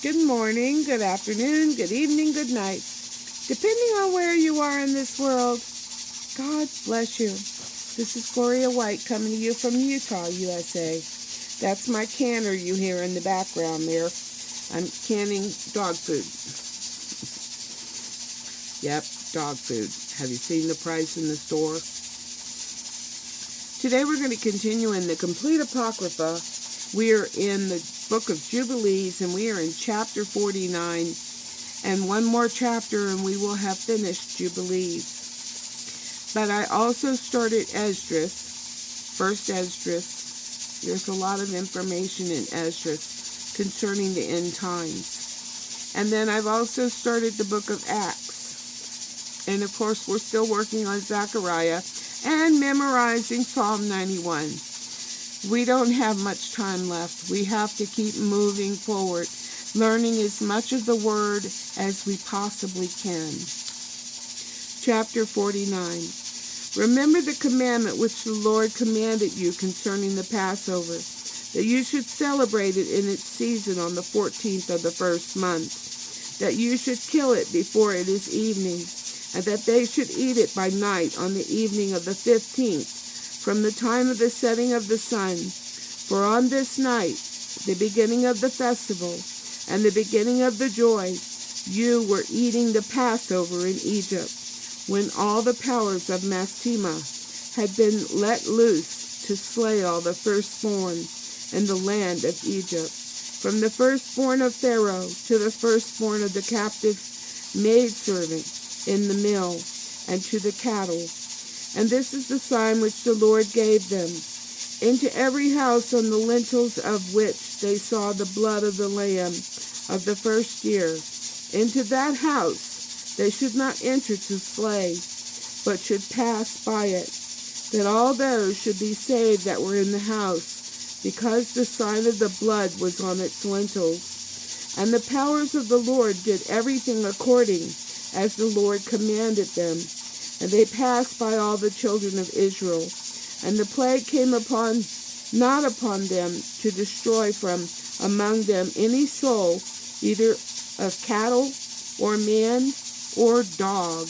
Good morning, good afternoon, good evening, good night. Depending on where you are in this world, God bless you. This is Gloria White coming to you from Utah, USA. That's my canner you hear in the background there. I'm canning dog food. Yep, dog food. Have you seen the price in the store? Today we're going to continue in the Complete Apocrypha. We are in the book of Jubilees, and we are in chapter 49. And one more chapter, and we will have finished Jubilees. But I also started Esdras, first Esdras. There's a lot of information in Esdras concerning the end times. And then I've also started the book of Acts. And of course, we're still working on Zechariah and memorizing Psalm 91. We don't have much time left. We have to keep moving forward, learning as much of the Word as we possibly can. Chapter 49. Remember the commandment which the Lord commanded you concerning the Passover, that you should celebrate it in its season on the 14th of the first month, that you should kill it before it is evening, and that they should eat it by night on the evening of the 15th, from the time of the setting of the sun. For on this night, the beginning of the festival, and the beginning of the joy, you were eating the Passover in Egypt, when all the powers of Mastema had been let loose to slay all the firstborn in the land of Egypt, from the firstborn of Pharaoh to the firstborn of the captive maidservant in the mill, and to the cattle. And this is the sign which the Lord gave them. Into every house on the lintels of which they saw the blood of the lamb of the first year, into that house they should not enter to slay, but should pass by it, that all those should be saved that were in the house, because the sign of the blood was on its lintels. And the powers of the Lord did everything according as the Lord commanded them. And they passed by all the children of Israel. And the plague came not upon them to destroy from among them any soul, either of cattle, or man, or dog.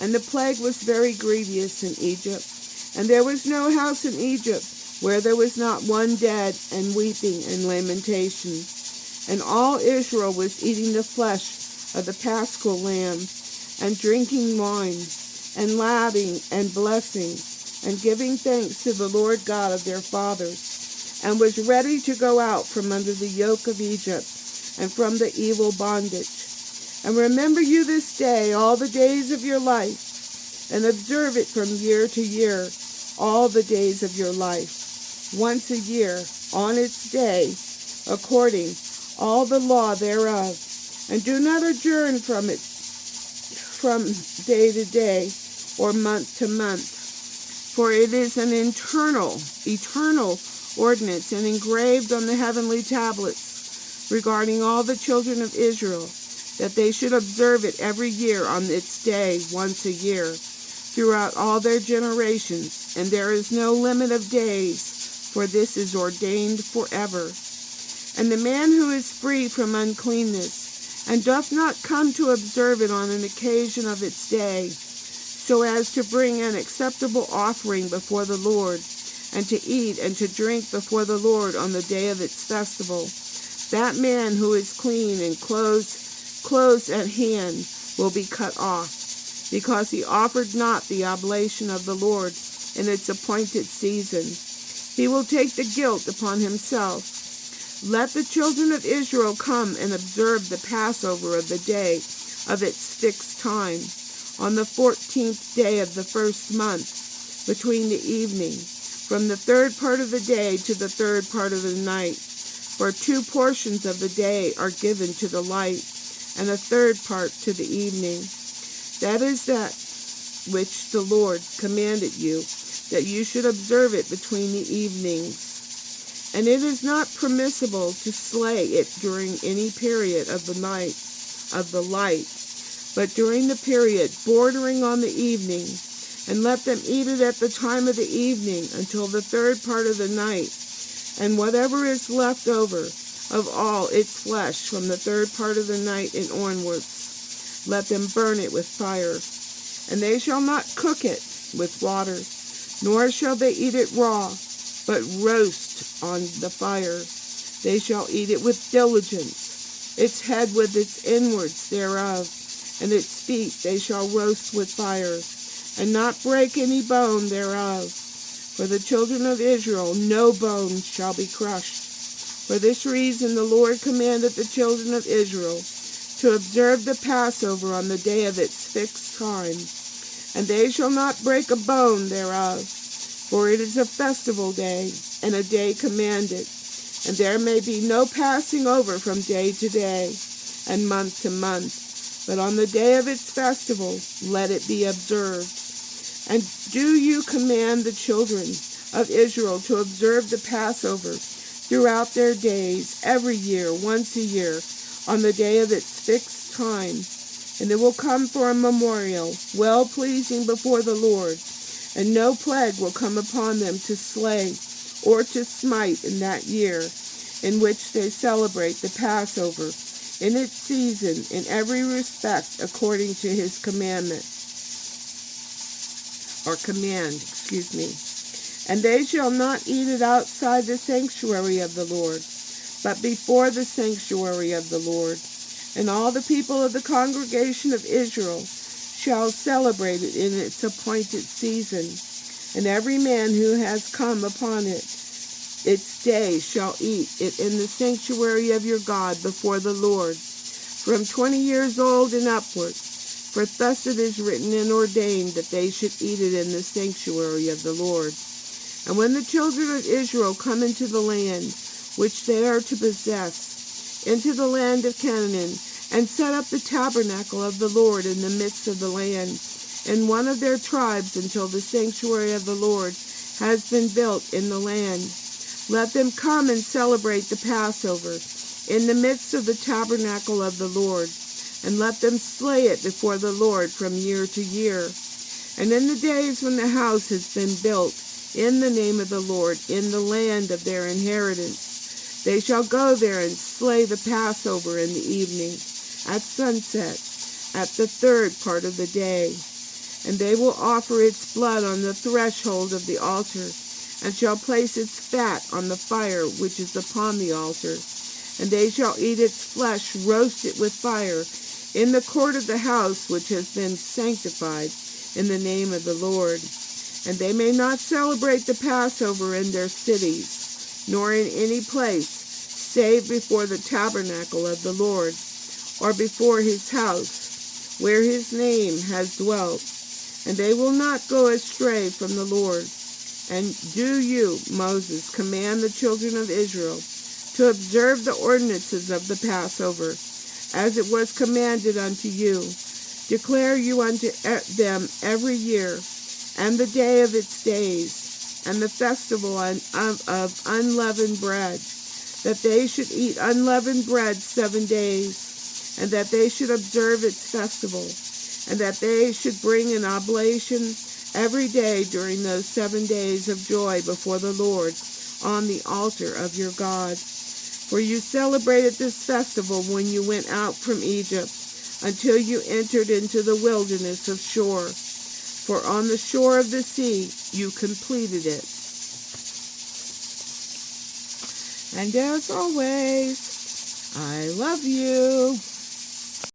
And the plague was very grievous in Egypt. And there was no house in Egypt where there was not one dead, and weeping and lamentation. And all Israel was eating the flesh of the paschal lamb, and drinking wine, and laughing, and blessing, and giving thanks to the Lord God of their fathers, and was ready to go out from under the yoke of Egypt, and from the evil bondage. And remember you this day all the days of your life, and observe it from year to year, all the days of your life, once a year, on its day, according all the law thereof, and do not adjourn from it from day to day, or month to month. For it is an eternal ordinance, and engraved on the heavenly tablets, regarding all the children of Israel, that they should observe it every year on its day, once a year, throughout all their generations. And there is no limit of days, for this is ordained forever. And the man who is free from uncleanness, and doth not come to observe it on an occasion of its day, so as to bring an acceptable offering before the Lord, and to eat and to drink before the Lord on the day of its festival, that man who is clean and clothes at hand will be cut off, because he offered not the oblation of the Lord in its appointed season. He will take the guilt upon himself. Let the children of Israel come and observe the Passover of the day of its fixed time, on the 14th day of the first month, between the evening, from the third part of the day to the third part of the night. For 2 portions of the day are given to the light, and a third part to the evening. That is that which the Lord commanded you, that you should observe it between the evenings. And it is not permissible to slay it during any period of the night, of the light, but during the period bordering on the evening, and let them eat it at the time of the evening until the third part of the night, and whatever is left over of all its flesh from the third part of the night and onwards. Let them burn it with fire. And they shall not cook it with water, nor shall they eat it raw, but roast on the fire. They shall eat it with diligence, its head with its inwards thereof, and its feet they shall roast with fire, and not break any bone thereof. For the children of Israel no bone shall be crushed. For this reason the Lord commanded the children of Israel to observe the Passover on the day of its fixed time. And they shall not break a bone thereof, for it is a festival day, and a day commanded. And there may be no passing over from day to day, and month to month. But on the day of its festival let it be observed. And do you command the children of Israel to observe the Passover throughout their days, every year, once a year, on the day of its fixed time. And it will come for a memorial, well-pleasing before the Lord. And no plague will come upon them to slay or to smite in that year in which they celebrate the Passover, in its season, in every respect, according to his command. And they shall not eat it outside the sanctuary of the Lord, but before the sanctuary of the Lord. And all the people of the congregation of Israel shall celebrate it in its appointed season. And every man who has come upon it, its day, shall eat it in the sanctuary of your God before the Lord, from 20 years old and upward. For thus it is written and ordained that they should eat it in the sanctuary of the Lord. And when the children of Israel come into the land which they are to possess, into the land of Canaan, and set up the tabernacle of the Lord in the midst of the land, in one of their tribes, until the sanctuary of the Lord has been built in the land, let them come and celebrate the Passover in the midst of the tabernacle of the Lord, and let them slay it before the Lord from year to year. And in the days when the house has been built in the name of the Lord in the land of their inheritance, they shall go there and slay the Passover in the evening, at sunset, at the third part of the day. And they will offer its blood on the threshold of the altar, and shall place its fat on the fire which is upon the altar. And they shall eat its flesh roasted with fire in the court of the house which has been sanctified in the name of the Lord. And they may not celebrate the Passover in their cities, nor in any place, save before the tabernacle of the Lord, or before his house, where his name has dwelt. And they will not go astray from the Lord. And do you, Moses, command the children of Israel to observe the ordinances of the Passover, as it was commanded unto you. Declare you unto them every year, and the day of its days, and the festival of unleavened bread, that they should eat unleavened bread 7 days, and that they should observe its festival, and that they should bring an oblation every day during those 7 days of joy before the Lord on the altar of your God. For you celebrated this festival when you went out from Egypt, until you entered into the wilderness of Shur. For on the shore of the sea you completed it. And as always, I love you.